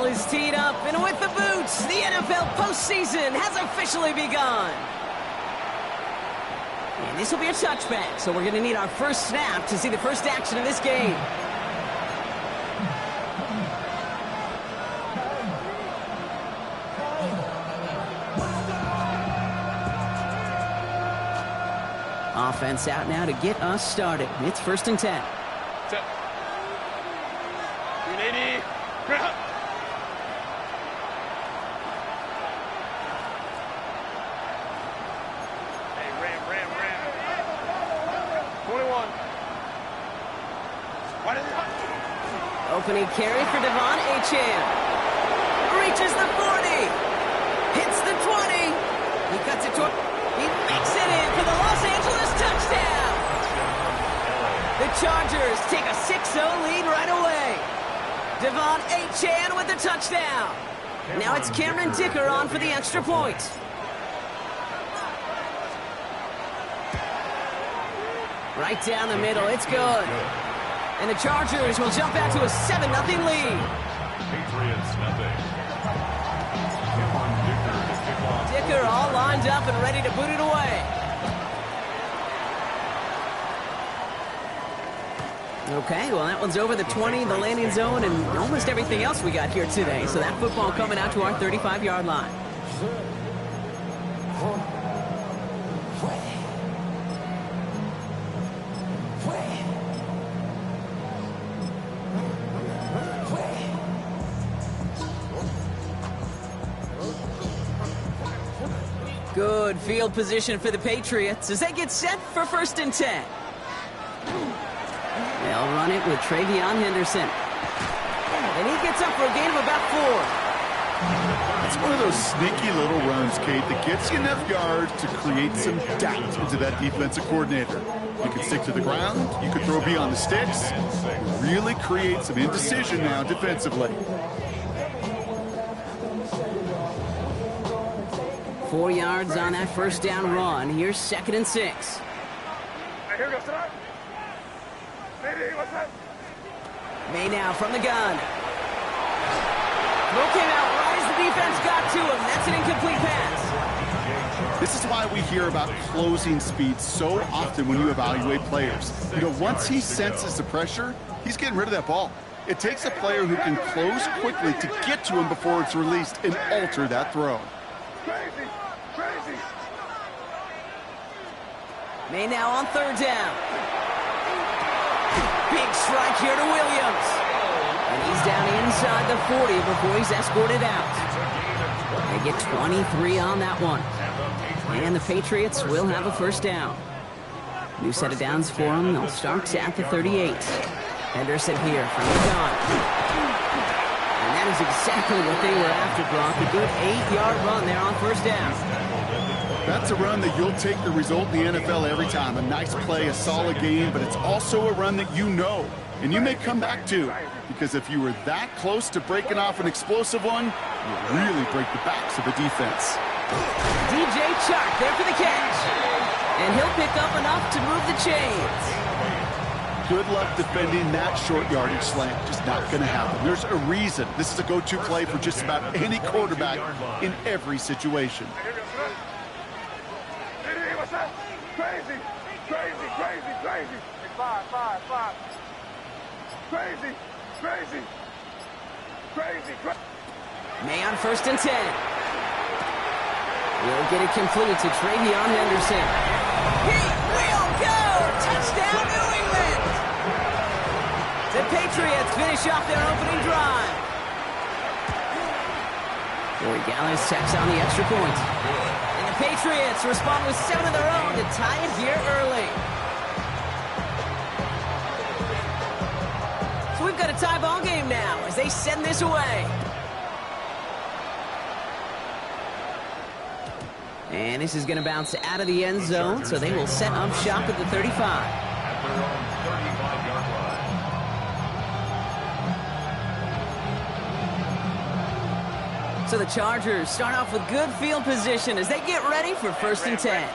ball is teed up, and with the boots, the NFL postseason has officially begun. And this will be a touchback, so we're going to need our first snap to see the first action of this game. Offense out now to get us started. It's 1st and 10. Set. 380. Hey, ram. 21. Why did it... Opening carry for Devon Achane. Reaches the 40. Hits the 20. He cuts it to a... He makes it in for the Los Angeles touchdown. The Chargers take a 6-0 lead right away. Devon Achane with the touchdown. Now it's Cameron Dicker on for the extra point. Right down the middle, it's good. And the Chargers will jump out to a 7-0 lead. Patriots nothing. Dicker all lined up and ready to boot it away. Okay, well, that one's over the 20, the landing zone, and almost everything else we got here today. So that football coming out to our 35-yard line. Good field position for the Patriots as they get set for 1st and 10. They'll run it with Travion Henderson. And he gets up for a gain of about 4. It's one of those sneaky little runs, Kate, that gets you enough yards to create some doubt into that defensive coordinator. You can stick to the ground, you can throw beyond the sticks, really create some indecision now defensively. 4 yards on that 1st down run. Here's 2nd and 6. Here we go, sit up. Maybe, what's that? May now from the gun. Throw came out right as the defense got to him. That's an incomplete pass. This is why we hear about closing speed so often when you evaluate players. You know, once he senses the pressure, he's getting rid of that ball. It takes a player who can close quickly to get to him before it's released and alter that throw. Crazy. May now on 3rd down. Big strike here to Williams. And he's down inside the 40 before he's escorted out. They get 23 on that one. And the Patriots will have a 1st down. New set of downs for them. They'll start at the 38. Henderson here from the gun. And that is exactly what they were after, Brock. A good 8-yard run there on 1st down. That's a run that you'll take the result in the NFL every time. A nice play, a solid game, but it's also a run that you know, and you may come back to, because if you were that close to breaking off an explosive one, you really break the backs of the defense. DJ Chark there for the catch, and he'll pick up enough to move the chains. Good luck defending that short yardage slant. Just not going to happen. There's a reason. This is a go-to play for just about any quarterback in every situation. Crazy. Five. Crazy. May on 1st and 10. We'll get it complete to Travion Henderson. He will go! Touchdown, New England! The Patriots finish off their opening drive. Corey Gallis checks on the extra point. And the Patriots respond with 7 of their own to tie it here early. So we've got a tie ball game now as they send this away. And this is going to bounce out of the end zone, so they will set up shop at the 35. At their own 35-yard line. So the Chargers start off with good field position as they get ready for 1st and 10.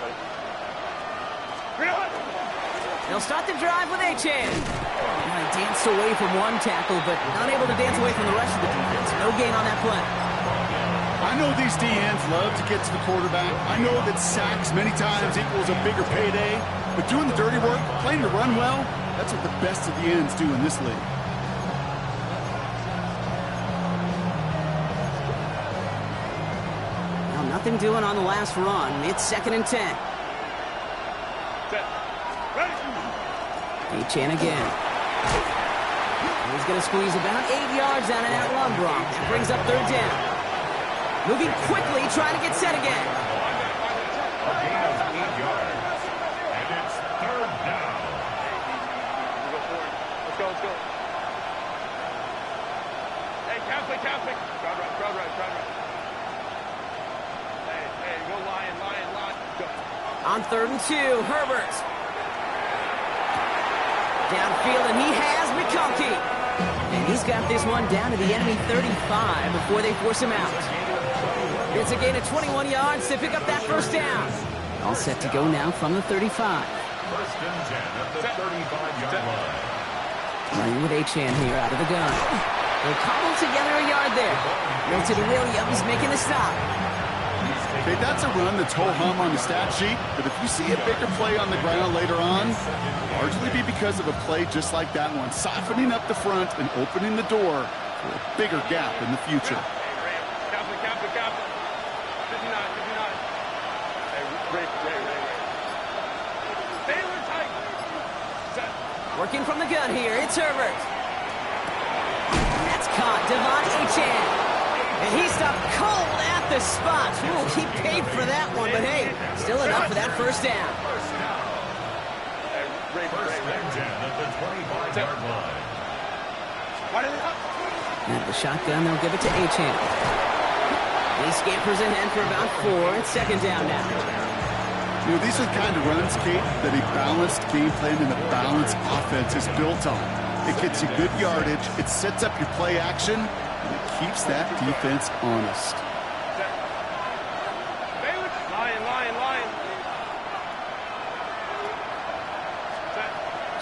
They'll start the drive with Achane. He danced away from one tackle, but not able to dance away from the rest of the defense. No gain on that play. I know these DNs love to get to the quarterback. I know that sacks many times equals a bigger payday, but doing the dirty work, playing to run well, that's what the best of the ends do in this league. Now nothing doing on the last run. It's 2nd and 10. Achane again. He's going to squeeze about 8 yards out of that run, Brock. That brings up 3rd down. Moving quickly, trying to get set again. A gain of 8 yards. And it's 3rd down. Let's go. Hey, Catholic. Crowd right. Hey, go Lion. Go. On 3rd and 2, Herbert. Downfield, and he has McConkey. And he's got this one down to the enemy 35 before they force him out. It's a gain of 21 yards to pick up that 1st down. All set to go now from the 35. 1st and 10 at the 35-yard line. Running with Achane here out of the gun. They'll cobble together a yard there. Milton Williams making the stop. Okay, that's a run that's ho-hum on the stat sheet, but if you see a bigger play on the ground later on, largely be because of a play just like that one, softening up the front and opening the door for a bigger gap in the future. Captain. 59. Hey, Ray. Baylor tight. Set. Working from the gun here, it's Herbert. That's caught, Devon Achane. And he stopped cold at the spot. Ooh, he paid for that one, but hey, still enough for that 1st down. First and 10 at the 25-yard line. At the shotgun, they'll give it to Achane. He scampers ahead for about 4. It's 2nd down now. You know, these are the kind of runs, Kate, that a balanced game plan and a balanced offense is built on. It gets you good yardage, it sets up your play action, and it keeps that defense honest. Lion.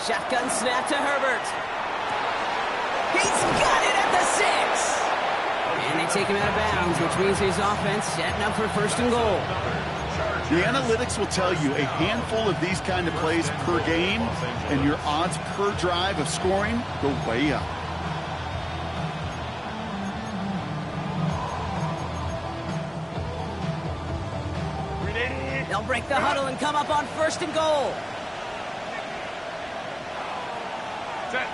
Shotgun snap to Herbert. He's got it at the 6. And they take him out of bounds, which means his offense setting up for 1st and goal. The analytics will tell you a handful of these kind of plays per game, and your odds per drive of scoring go way up. They'll break the huddle and come up on 1st and goal. Set.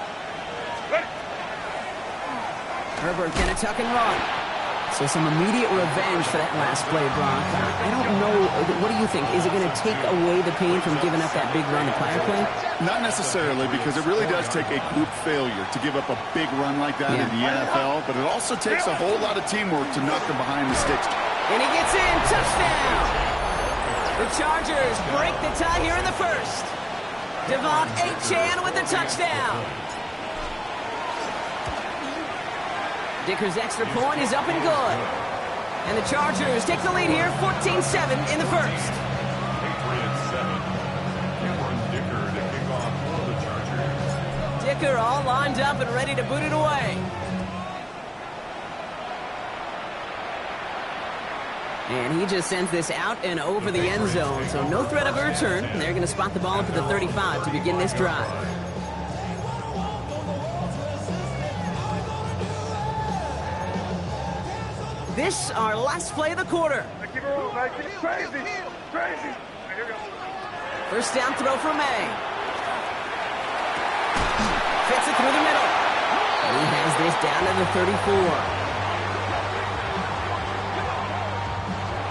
Ready. Herbert gonna tuck and run. So some immediate revenge for that last play, Brock. I don't know. What do you think? Is it going to take away the pain from giving up that big run the prior play? Not necessarily, because it really does take a group failure to give up a big run like that in the NFL, but it also takes a whole lot of teamwork to knock them behind the sticks. And he gets in. Touchdown! The Chargers break the tie here in the 1st. Devon Achane with the touchdown. Dicker's extra point is up and good. And the Chargers take the lead here, 14-7 in the 1st. Patriots 7. Cameron Dicker to kick off for the Chargers. Dicker all lined up and ready to boot it away. And he just sends this out and over the end zone, so no threat of a return. They're going to spot the ball up at the 35 to begin this drive. This, our last play of the quarter. Keep it rolling, man. Keep it crazy. Here we go. 1st down throw for May. Fits it through the middle. And he has this down to the 34.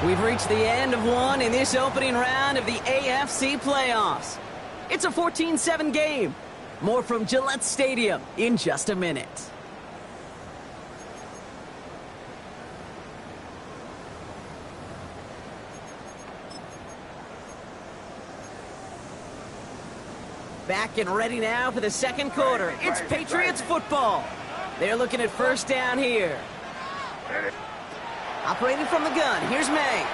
We've reached the end of one in this opening round of the AFC playoffs. It's a 14-7 game. More from Gillette Stadium in just a minute. Back and ready now for the 2nd quarter. It's Patriots football. They're looking at 1st down here. Operating from the gun, here's May.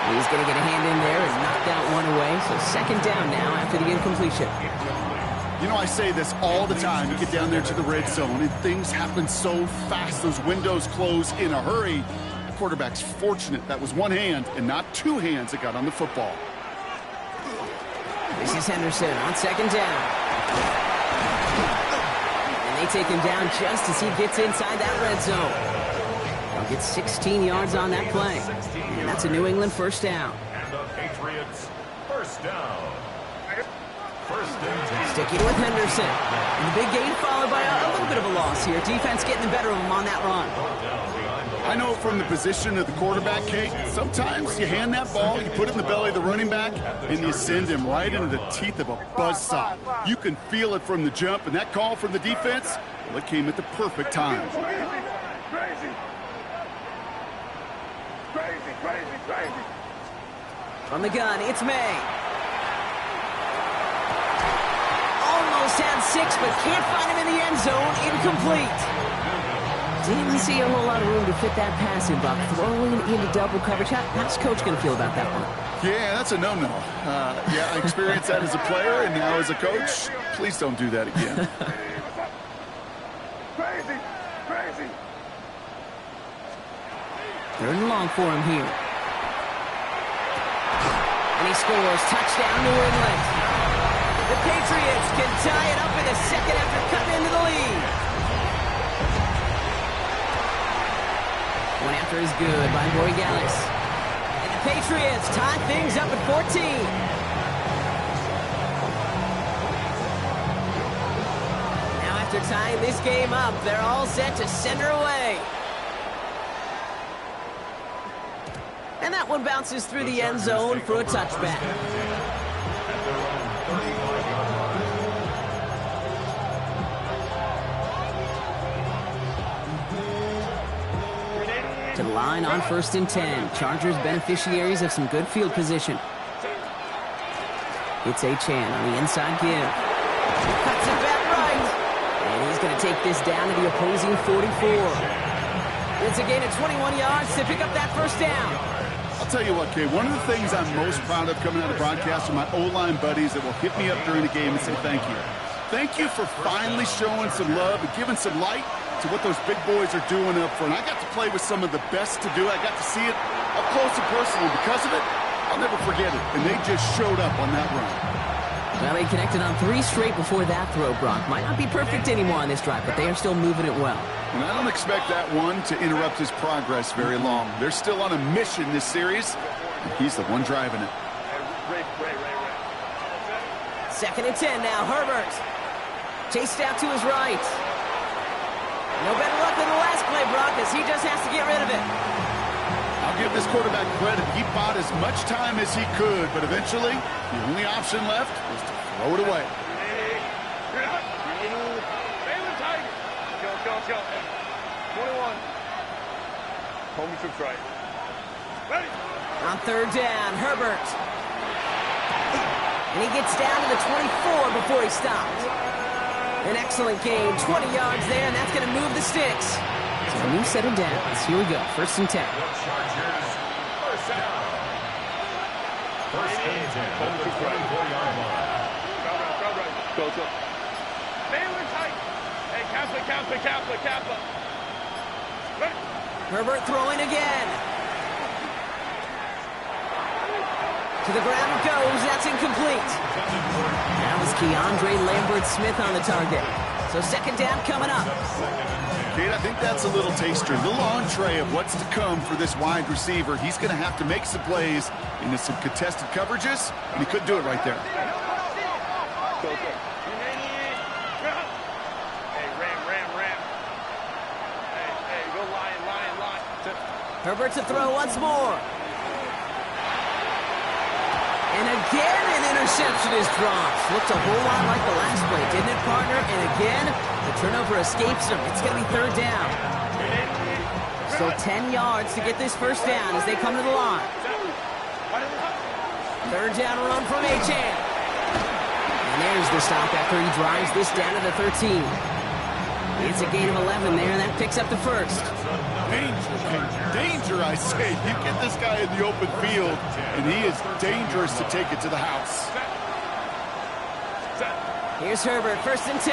He's going to get a hand in there and knock that one away. So 2nd down now after the incompletion. You know, I say this all the time. You get down there to the red zone, and things happen so fast. Those windows close in a hurry. The quarterback's fortunate that was one hand and not two hands that got on the football. This is Henderson on second down. And they take him down just as he gets inside that red zone. They'll get 16 yards on that play. And that's a New England first down. And the Patriots first down. First and 10. Sticking with Henderson. And the big gain followed by a little bit of a loss here. Defense getting the better of him on that run. I know from the position of the quarterback, Kate, sometimes you hand that ball, you put it in the belly of the running back, and you send him right into the teeth of a buzzsaw. You can feel it from the jump, and that call from the defense, well, it came at the perfect time. Crazy. From the gun, it's May. Almost had 6, but can't find him in the end zone. Incomplete. Didn't see a whole lot of room to fit that pass in, Buck. Throwing into double coverage. How's Coach going to feel about that one? Yeah, that's a no-no. Yeah, I experienced that as a player, and now as a coach, please don't do that again. Crazy. Third and long for him here. And he scores. Touchdown, New England. The Patriots can tie it up in the second after cutting into the lead. One after is good by Borregales. And the Patriots tie things up at 14. Now after tying this game up, they're all set to send her away. And that one bounces through the end zone for a touchback. To the line on first and 10. Chargers beneficiaries of some good field position. It's Achane on the inside give. Cuts it back right. And he's going to take this down to the opposing 44. It's a gain of 21 yards to pick up that first down. I'll tell you what, Kay, one of the things I'm most proud of coming out of broadcast are my O-line buddies that will hit me up during the game and say thank you. Thank you for finally showing some love and giving some light to what those big boys are doing up front. I got to play with some of the best to do it. I got to see it up close and personal. Because of it, I'll never forget it. And they just showed up on that run. Well, they connected on 3 straight before that throw, Brock. Might not be perfect anymore on this drive, but they are still moving it well. And I don't expect that one to interrupt his progress very long. They're still on a mission this series, and he's the one driving it. Second and 10 now, Herbert. Chased out to his right. No better luck than the last play, Brock, as he just has to get rid of it. I'll give this quarterback credit. He bought as much time as he could, but eventually, the only option left was to throw it away. Go. 21. Home to try. Ready. On third down, Herbert. And he gets down to the 24 before he stopped. An excellent gain, 20 yards there, and that's going to move the sticks. So a new set of downs. Here we go, first and 10. Chargers first down. First and 10 at the 24-yard line. Go. Baylor tight. Hey, Kappa. Ready. Herbert throwing again. To the ground it goes. That's incomplete. That was Keandre Lambert-Smith on the target. So second down coming up. Kate, I think that's a little taster, a little entree of what's to come for this wide receiver. He's going to have to make some plays into some contested coverages, and he couldn't do it right there. Go. Hey, ram. Hey, go line. Herbert to throw once more. And again, an interception is dropped. Looked a whole lot like the last play, didn't it, partner? And again, the turnover escapes him. It's going to be third down. So 10 yards to get this first down as they come to the line. Third down run from Achane. And there's the stop after he drives this down to the 13. It's a gain of 11 there, and that picks up the first. Danger, I say. You get this guy in the open field, and he is dangerous to take it to the house. Here's Herbert, 1st and 10.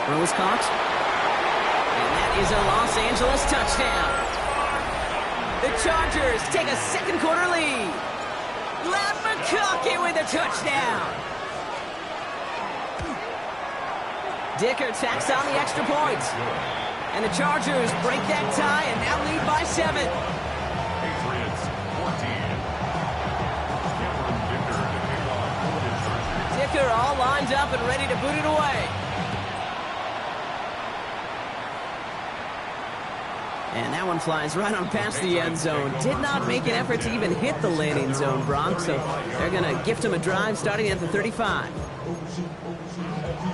Throw is caught. And that is a Los Angeles touchdown. The Chargers take a second quarter lead. Lat McConkey with a touchdown. Dicker tacks on the extra point. And the Chargers break that tie and now lead by 7. Patriots 14. Dicker all lined up and ready to boot it away. And that one flies right on past the end zone. Did not make an effort to even hit the landing zone, Bronx. So they're going to gift him a drive starting at the 35.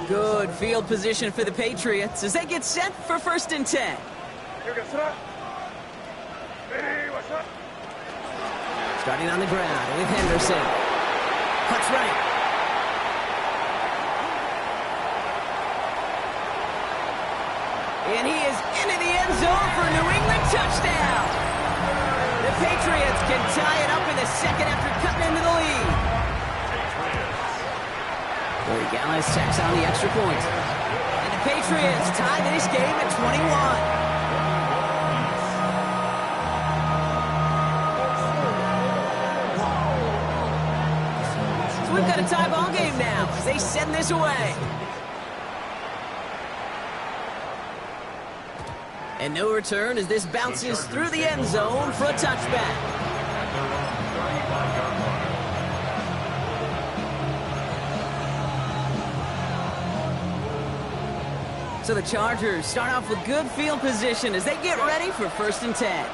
Good field position for the Patriots as they get set for 1st and 10. Starting on the ground with Henderson. Cuts right. And he is into the end zone for a New England touchdown. The Patriots can tie it up in the second after cutting into the lead. Corey Gallis tacks on the extra point. And the Patriots tie this game at 21. So we've got a tie ball game now as they send this away. And no return as this bounces through the end zone for a touchback. So the Chargers start off with good field position as they get ready for 1st and 10.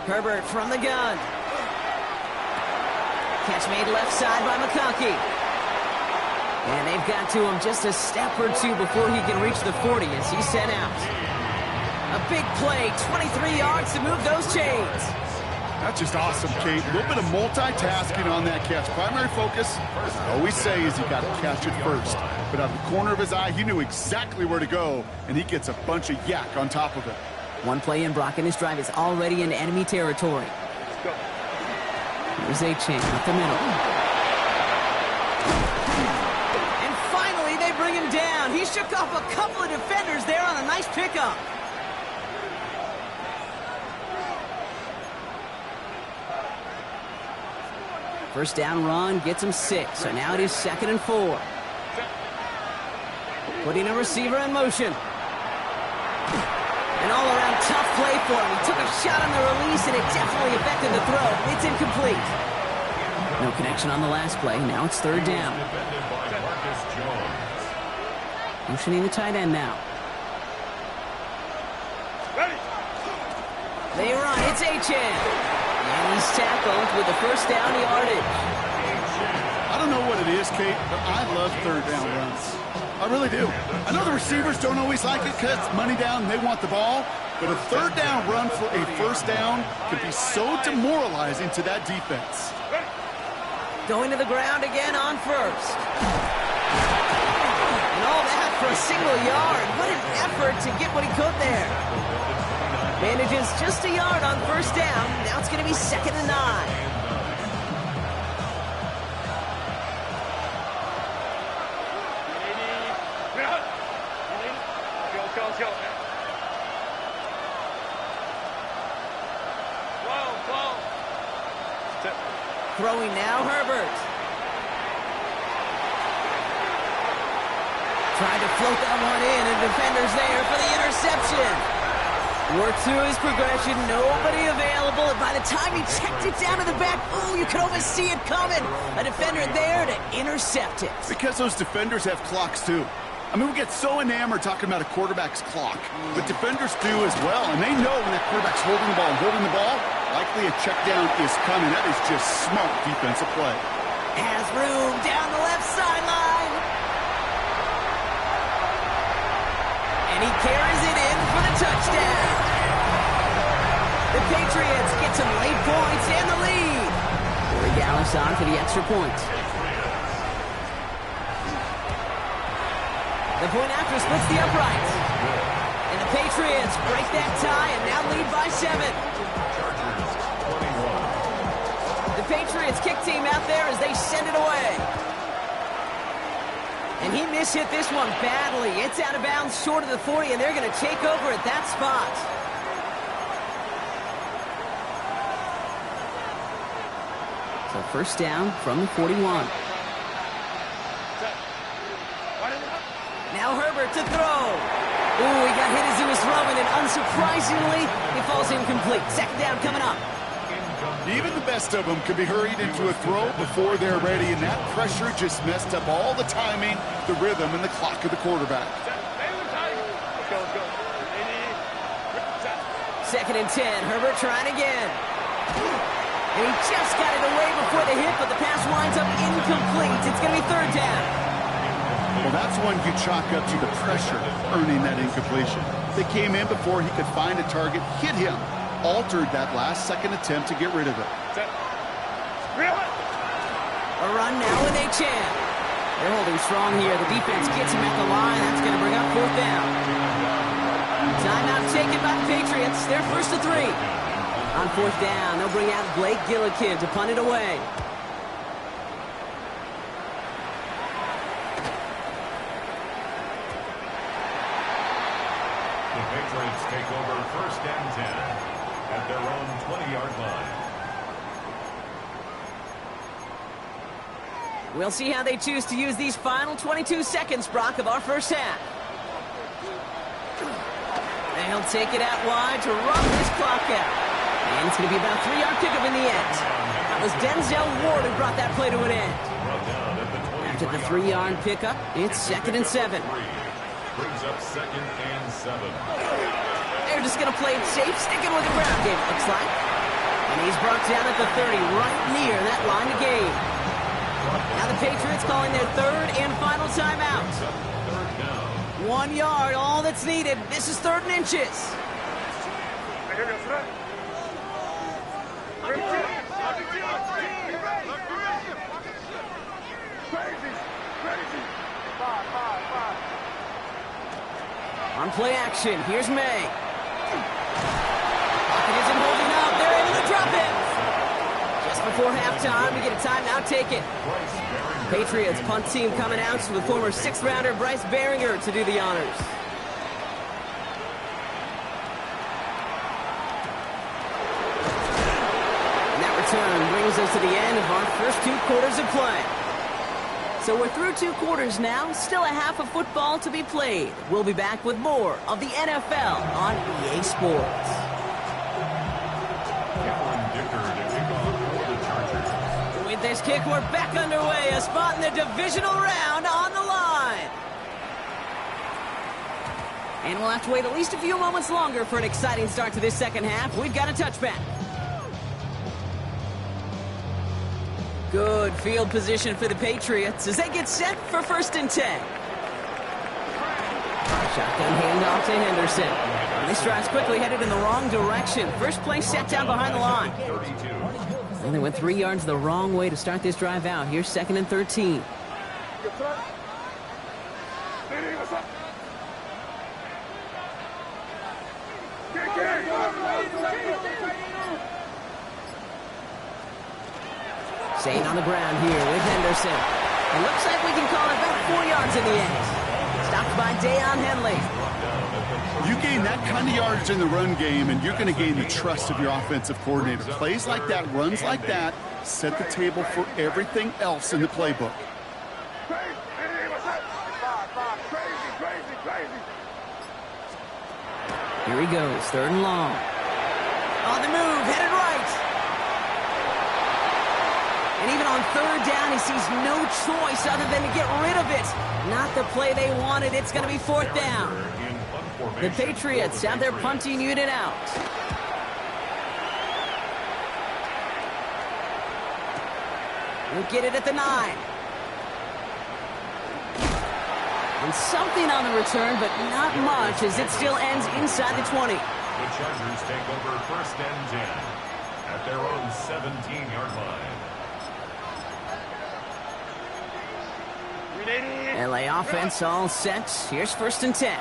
Herbert from the gun. Catch made left side by McConkey. And they've got to him just a step or two before he can reach the 40 as he's sent out. A big play, 23 yards to move those chains. That's just awesome, Kate. A little bit of multitasking on that catch. Primary focus, as I always say, is you got to catch it first. But out of the corner of his eye, he knew exactly where to go, and he gets a bunch of yak on top of it. One play in, Brock, and his drive is already into enemy territory. Here's A-Chain up the middle. Bring him down. He shook off a couple of defenders there on a nice pickup. First down run gets him 6. So now it is 2nd and 4. Putting a receiver in motion. An all-around tough play for him. He took a shot on the release, and it definitely affected the throw. It's incomplete. No connection on the last play. Now it's 3rd down. Motioning the tight end now. Ready. They run. It's A-Chan. And he's tackled with the 1st down yardage. I don't know what it is, Kate, but I love 3rd down runs. I really do. I know the receivers don't always like it because it's money down and they want the ball, but a 3rd down run for a 1st down can be so demoralizing to that defense. Going to the ground again on 1st. All that for a single yard. What an effort to get what he could there. Manages just a yard on 1st down. Now it's going to be 2nd and 9. Throwing now, Herbert. Tried to float that one in, and defender's there for the interception. Worked through his progression, nobody available, and by the time he checked it down to the back, oh, you could almost see it coming. A defender there to intercept it. Because those defenders have clocks, too. I mean, we get so enamored talking about a quarterback's clock, but defenders do as well, and they know when that quarterback's holding the ball, likely a check down is coming. That is just smart defensive play. Has room down the left sideline. And he carries it in for the touchdown. The Patriots get some late points and the lead. Corey Gallis on for the extra point. The point after splits the uprights. And the Patriots break that tie and now lead by 7. Patriots kick team out there as they send it away. And he mishit this one badly. It's out of bounds short of the 40, and they're going to take over at that spot. So first down from the 41. Now Herbert to throw. Ooh, he got hit as he was throwing, and unsurprisingly, he falls incomplete. Second down coming up. Even the best of them could be hurried into a throw before they're ready, and that pressure just messed up all the timing, the rhythm, and the clock of the quarterback. Second and 10, Herbert trying again. And he just got it away before the hit, but the pass winds up incomplete. It's going to be third down. Well, that's one you chalk up to the pressure earning that incompletion. They came in before he could find a target, hit him, altered that last second attempt to get rid of it. A run now with Achane. They're holding strong here. The defense gets him at the line. That's going to bring up fourth down. Timeout taken by the Patriots. They're first to 3. On fourth down, they'll bring out Blake Gillikin to punt it away. The Patriots take over first and 10 at their own 20-yard line. We'll see how they choose to use these final 22 seconds, Brock, of our first half. They'll take it out wide to run this clock out. And it's going to be about a 3-yard pickup in the end. That was Denzel Ward who brought that play to an end. After the 3-yard pickup, it's second and 7. Brings up second and 7. They're just going to play it safe, sticking with the ground game, it looks like. And he's brought down at the 30, right near that line of game. Now the Patriots calling their third and final timeout. 1 yard, all that's needed. This is third and inches. On play action, here's May. Pocket isn't holding up. They're able to drop it. Just before halftime, we get a timeout taken. Patriots punt team coming out with former 6th-rounder Bryce Baringer to do the honors. And that return brings us to the end of our first 2 quarters of play. So we're through 2 quarters now, still a half of football to be played. We'll be back with more of the NFL on EA Sports. With this kick, we're back underway. A spot in the divisional round on the line. And we'll have to wait at least a few moments longer for an exciting start to this second half. We've got a touchback. Good field position for the Patriots as they get set for first and 10. Shotgun handoff to Henderson. And this drive's quickly headed in the wrong direction. First play set down behind the line. And they went 3 yards the wrong way to start this drive out. Here's second and 13. Staying on the ground here with Henderson. It looks like we can call it about 4 yards in the end. Stopped by Deion Henley. You gain that kind of yardage in the run game, and you're going to gain the trust of your offensive coordinator. Plays like that, runs like that, set the table for everything else in the playbook. Here he goes, third and long. On the move, headed right. And even on third down, he sees no choice other than to get rid of it. Not the play they wanted. It's going to be fourth down. The Patriots have their punting unit out. We'll get it at the 9. And something on the return, but not much as it still ends inside the 20. The Chargers take over first and 10 at their own 17-yard line. LA offense all set. Here's first and 10.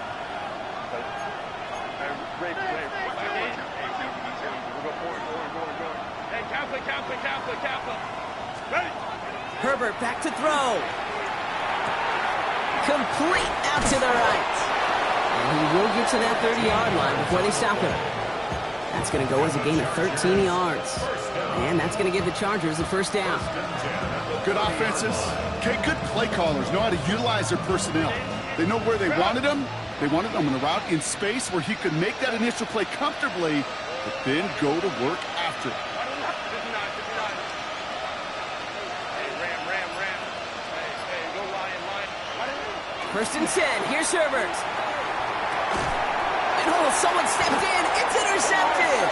Ready? Herbert back to throw. Complete out to the right. And he will get to that 30-yard line before they stop him. That's going to go as a gain of 13 yards. And that's going to give the Chargers the first down. Good offenses. Okay, good play callers know how to utilize their personnel. They know where they wanted them. They wanted them on a route in space where he could make that initial play comfortably, but then go to work after it. First and 10. Here's Herbert. And someone stepped in. It's intercepted.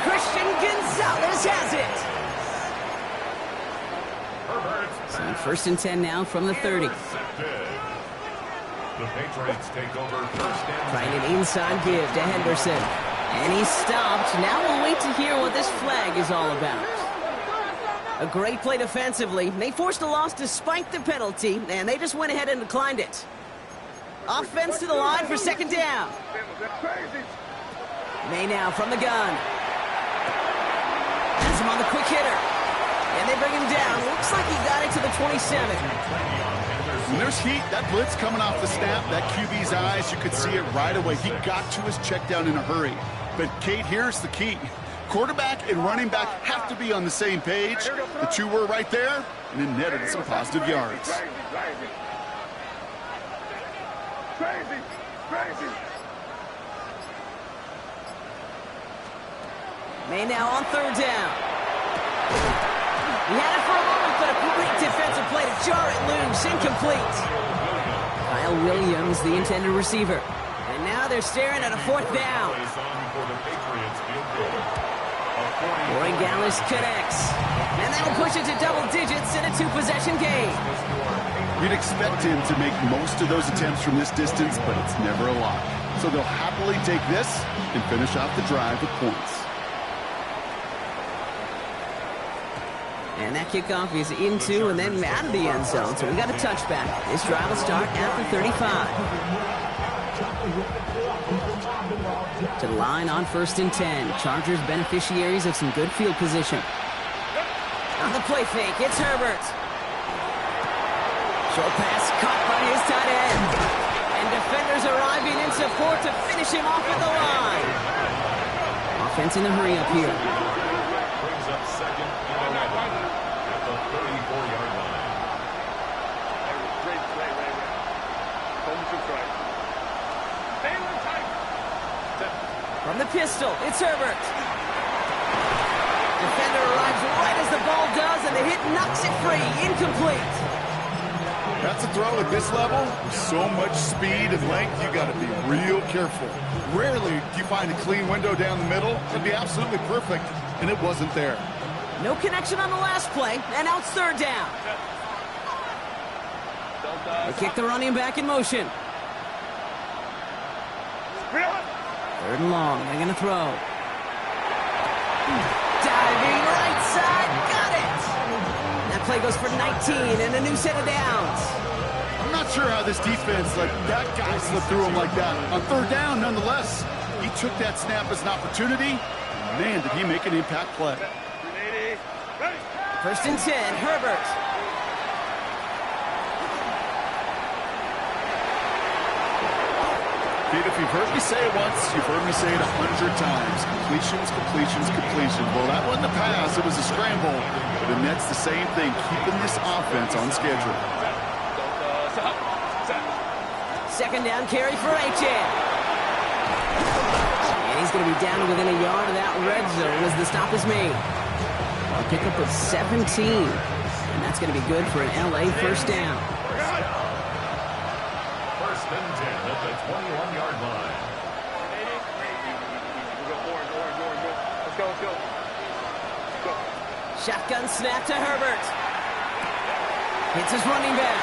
Christian Gonzalez has it. So first and 10 now from the 30. The Patriots take over first and 10. Trying an inside give to Henderson. And he's stopped. Now we'll wait to hear what this flag is all about. A great play defensively. They forced a loss despite the penalty, and they just went ahead and declined it. Offense to the line for second down. May now from the gun. Has him on the quick hitter. And they bring him down. Looks like he got it to the 27. When there's heat, that blitz coming off the snap, that QB's eyes, you could see it right away. He got to his check down in a hurry. But, Kate, here's the key. Quarterback and running back have to be on the same page. The two were right there, and it netted some positive yards. Crazy. May now on third down. He had it for a moment, but a great defensive play to jar it loose. Incomplete. Kyle Williams, the intended receiver. And now they're staring at a fourth down. Roy Gallis connects. And that'll push it to double digits in a two-possession game. You'd expect him to make most of those attempts from this distance, but it's never a lot. So they'll happily take this and finish off the drive with points. And that kickoff is into and then out of the end zone, so we got a touchback. This drive will start after 35. To the line on first and 10. Chargers beneficiaries of some good field position. On the play fake, it's Herbert. Short pass caught by his tight end. And defenders arriving in support to finish him off at the line. Offense in the hurry up here. Brings up second and 11 at the 34-yard line. Great play, Ray. Home to try. Stay on tight. From the pistol, it's Herbert. Defender arrives right as the ball does, and the hit knocks it free. Incomplete. That's a throw at this level. With so much speed and length, you got to be real careful. Rarely do you find a clean window down the middle. It'd be absolutely perfect, and it wasn't there. No connection on the last play, and now it's third down. They kick the running back in motion. Third and long, they're going to throw. Diving right side, got it! That play goes for 19 and a new set of downs. I'm not sure how this defense let that guy slip through him like that. On third down, nonetheless, he took that snap as an opportunity. Man, did he make an impact play. First and 10, Herbert. Pete, if you've heard me say it once, you've heard me say it 100 times. Completions. Well, that wasn't a pass. It was a scramble. But the Nets the same thing, keeping this offense on schedule. Second down carry for H.M. And he's going to be down within a yard of that red zone as the stop is made. A pickup of 17. And that's going to be good for an L.A. first down. First and 10 at the 21-yard line. Let's go. Shotgun snap to Herbert. Hits his running back.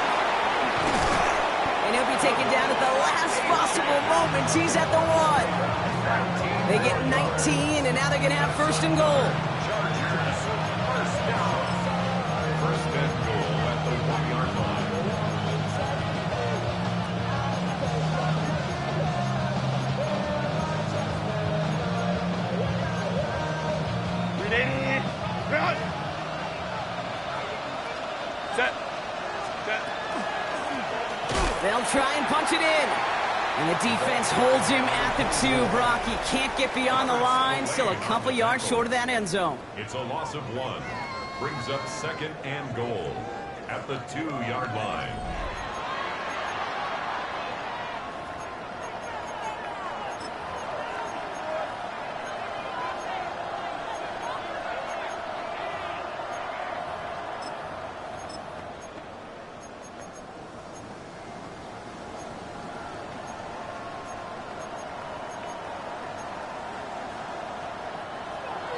And he'll be taken down at the last possible moment. He's at the 1. They get 19, and now they're going to have first and goal. Chargers, first down. First and goal at the 1-yard line. Ready? Run! And the defense holds him at the 2. Brock, he can't get beyond the line. Still a couple yards short of that end zone. It's a loss of 1. Brings up 2nd and goal at the 2-yard line.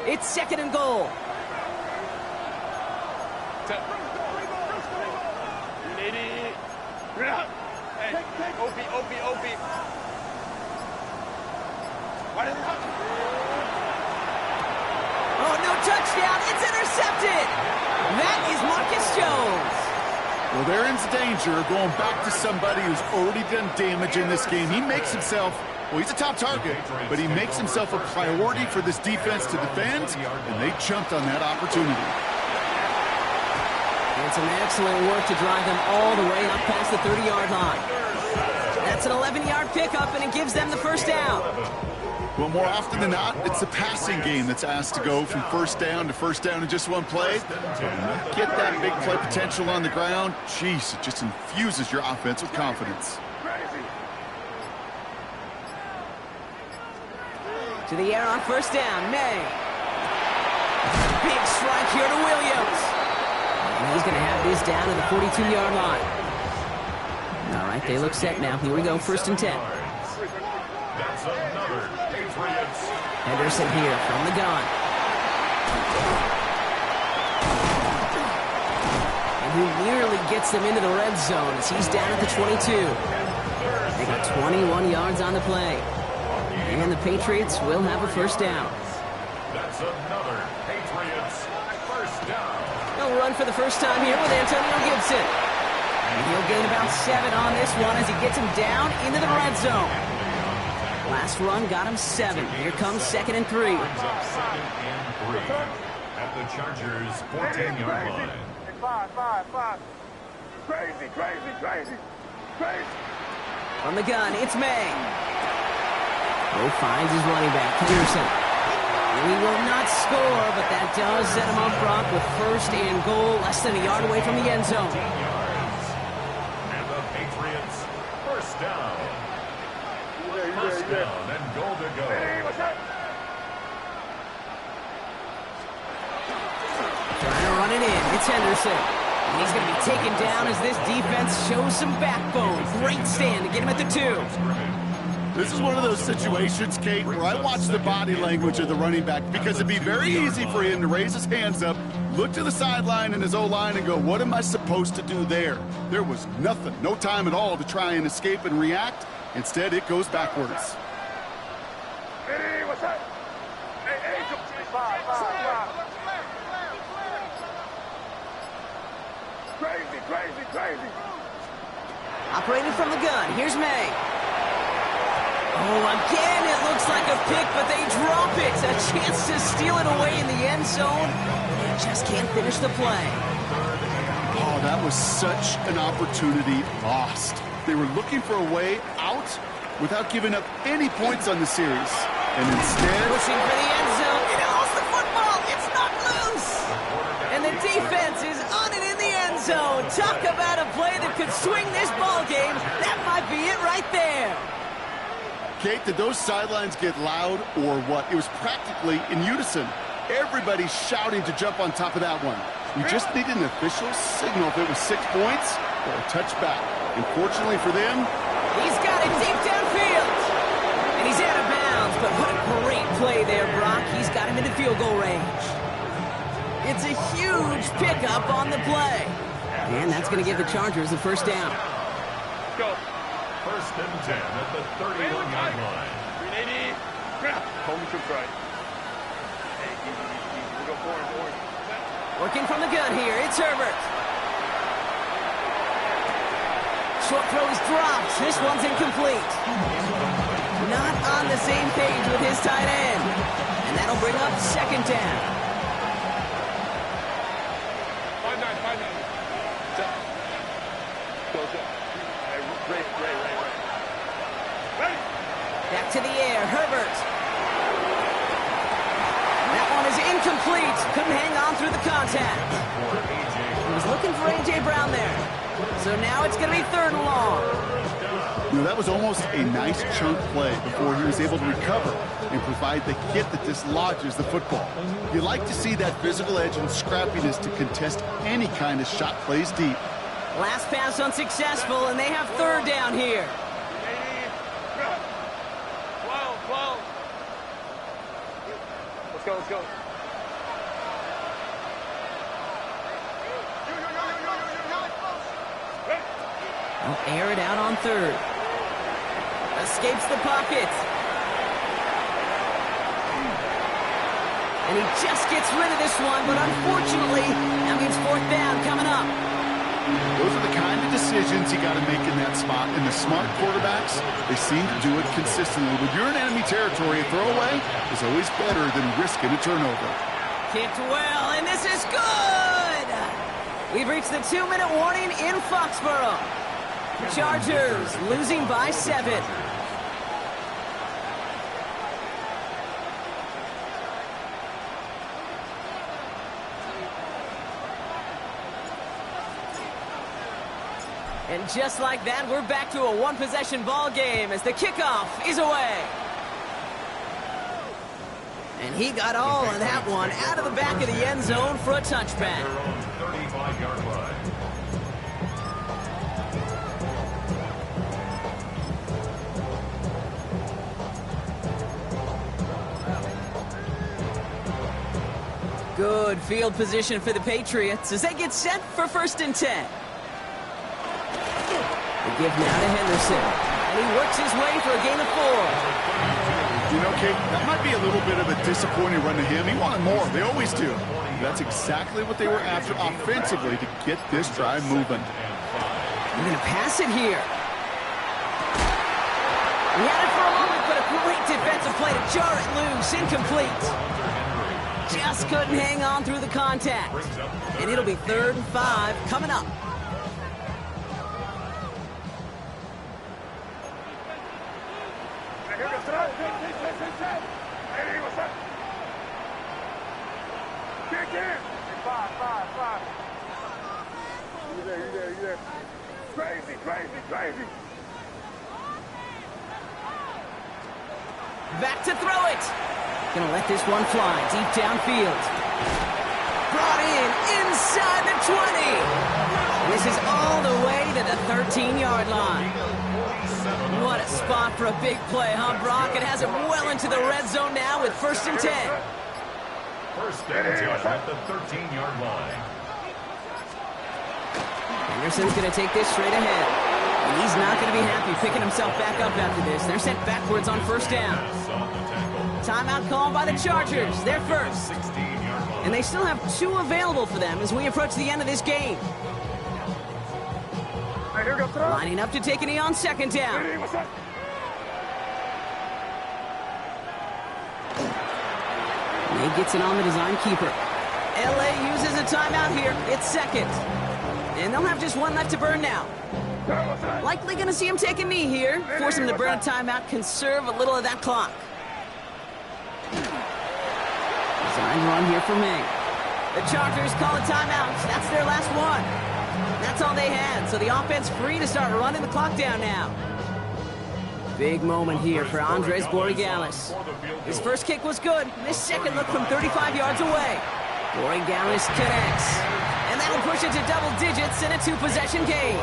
It's 2nd and goal. Oh, no touchdown. It's intercepted. That is Marcus Jones. Well, they're in danger of going back to somebody who's already done damage in this game. He makes himself, well, he's a top target, but he makes himself a priority for this defense to defend, and they jumped on that opportunity. And some excellent work to drive them all the way up past the 30-yard line. That's an 11-yard pickup, and it gives them the first down. Well, more often than not, it's the passing game that's asked to go from first down to first down in just one play. Get that big play potential on the ground. Jeez, it just infuses your offense with confidence. To the air on first down, May. Big strike here to Williams. And he's going to have this down to the 42-yard line. All right, they look set now. Here we go, 1st and 10. That's another Patriots. Henderson here from the gun. And who nearly gets them into the red zone as he's down at the 22. They got 21 yards on the play. And the Patriots will have a first down. That's another Patriots first down. He'll run for the first time here with Antonio Gibson. And he'll gain about 7 on this one as he gets him down into the red zone. Last run got him 7. Here comes 2nd and 3. Brings up 2nd and 3 at the Chargers' 14-yard line. 5. Crazy. From the gun, it's May. Bo finds his running back, Henderson. And he will not score, but that does set him up, Brock, with 1st and goal, less than a yard away from the end zone. 15 yards. And the Patriots first down. First down and goal to go. Trying to run it in. It's Henderson. And he's going to be taken down as this defense shows some backbone. Great stand to get him at the 2. This is one of those situations, Kate, where I watch the body language of the running back because it'd be very easy for him to raise his hands up, look to the sideline and his O-line and go, what am I supposed to do there? There was nothing, no time at all to try and escape and react. Instead, it goes backwards. Hey, what's up? Hey, 5. Crazy. Operating from the gun. Here's May. Oh, again, it looks like a pick, but they drop it. A chance to steal it away in the end zone. They just can't finish the play. Oh, that was such an opportunity lost. They were looking for a way out without giving up any points on the series. And instead, pushing for the end zone. It lost the football. It's not loose. And the defense is on it in the end zone. Talk about a play that could swing this ball game. That might be it right there. Kate, did those sidelines get loud or what? It was practically in unison. Everybody shouting to jump on top of that one. We just needed an official signal if it was 6 points or a touchback. And fortunately for them, he's got it deep downfield. And he's out of bounds, but what a great play there, Brock. He's got him into field goal range. It's a huge pickup on the play. And that's going to give the Chargers the first down. Go. 1st and 10 at the 31-yard line. 380. Home to right. Hey, easy. We go forward. Working from the gun here, it's Herbert. Short throws drops. This one's incomplete. Not on the same page with his tight end. And that'll bring up 2nd down. 5-9. Close up. Ray. Back to the air, Herbert. That one is incomplete. Couldn't hang on through the contact. He was looking for A.J. Brown there. So now it's going to be 3rd and long. You know, that was almost a nice chunk play before he was able to recover and provide the hit that dislodges the football. You like to see that physical edge and scrappiness to contest any kind of shot plays deep. Last pass unsuccessful, and they have 3rd down here. 12. Let's go. They'll air it out on 3rd. Escapes the pocket. And he just gets rid of this one, but unfortunately, that means 4th down coming up. Those are the kind of decisions you got to make in that spot. And the smart quarterbacks, they seem to do it consistently. When you're in enemy territory, a throwaway is always better than risking a turnover. Kicked well, and this is good! We've reached the 2-minute warning in Foxborough. Chargers losing by 7. And just like that, we're back to a one-possession ball game as the kickoff is away. And he got all of that one out of the back of the end zone for a touchback. 35-yard line. Good field position for the Patriots as they get set for 1st and 10. The give now to Henderson. And he works his way for a gain of 4. You know, Kate, that might be a little bit of a disappointing run to him. He wanted more. They always do. That's exactly what they were after offensively to get this drive moving. They're going to pass it here. He had it for a moment, but a great defensive play to jar it loose. Incomplete. Just couldn't hang on through the contact. And it'll be 3rd and 5 coming up. Hey, what's up? Kick in. 5. You there. Crazy. Back to throw it. Gonna let this one fly deep downfield. Brought in inside the 20. This is all the way to the 13-yard line. What a spot for a big play, huh, Brock? It has it well into the red zone now with 1st and 10. 1st and 10 at the 13-yard line. Henderson's going to take this straight ahead. And he's not going to be happy picking himself back up after this. They're sent backwards on 1st down. Timeout called by the Chargers. They're first. And they still have 2 available for them as we approach the end of this game. Lining up to take a knee on 2nd down. He gets it on the design keeper. LA uses a timeout here. It's 2nd. And they'll have just 1 left to burn now. Likely going to see him take a knee here. Force him to burn a timeout. Conserve a little of that clock. Design run here for May. The Chargers call a timeout. That's their last one. That's all they had, so the offense free to start running the clock down now. Big moment here for Andres Borregales. His first kick was good. This second look from 35 yards away. Borregales connects. And that'll push it to double digits in a 2-possession game.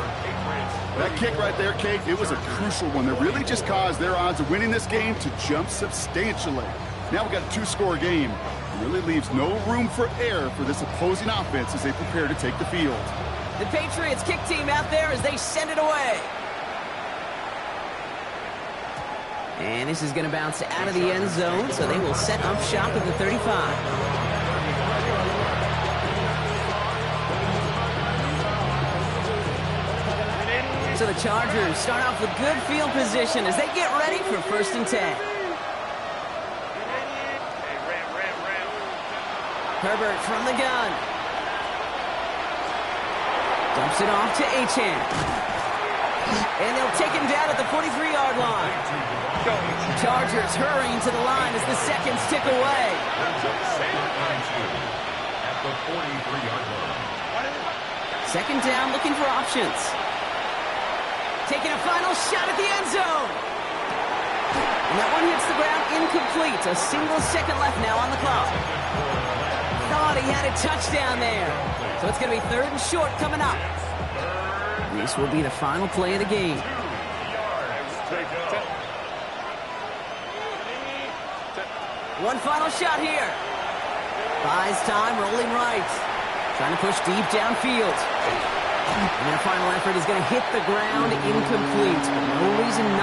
That kick right there, Kate, it was a crucial one that really just caused their odds of winning this game to jump substantially. Now we've got a 2-score game. It really leaves no room for error for this opposing offense as they prepare to take the field. The Patriots kick team out there as they send it away. And this is going to bounce out of the end zone, so they will set up shop at the 35. So the Chargers start off with good field position as they get ready for 1st and 10. Herbert from the gun. Dumps it off to Achane. And they'll take him down at the 43-yard line. go. Chargers hurrying to the line as the seconds tick away. Brings up 2nd and 2 at the 43-yard line. Second down, looking for options. Taking a final shot at the end zone. And that one hits the ground incomplete. A single second left now on the clock. Thought he had a touchdown there. So it's going to be 3rd and short coming up. This will be the final play of the game. 2 yards to go. One final shot here. Buys time, rolling right. Trying to push deep downfield. And their final effort is going to hit the ground incomplete. No reason not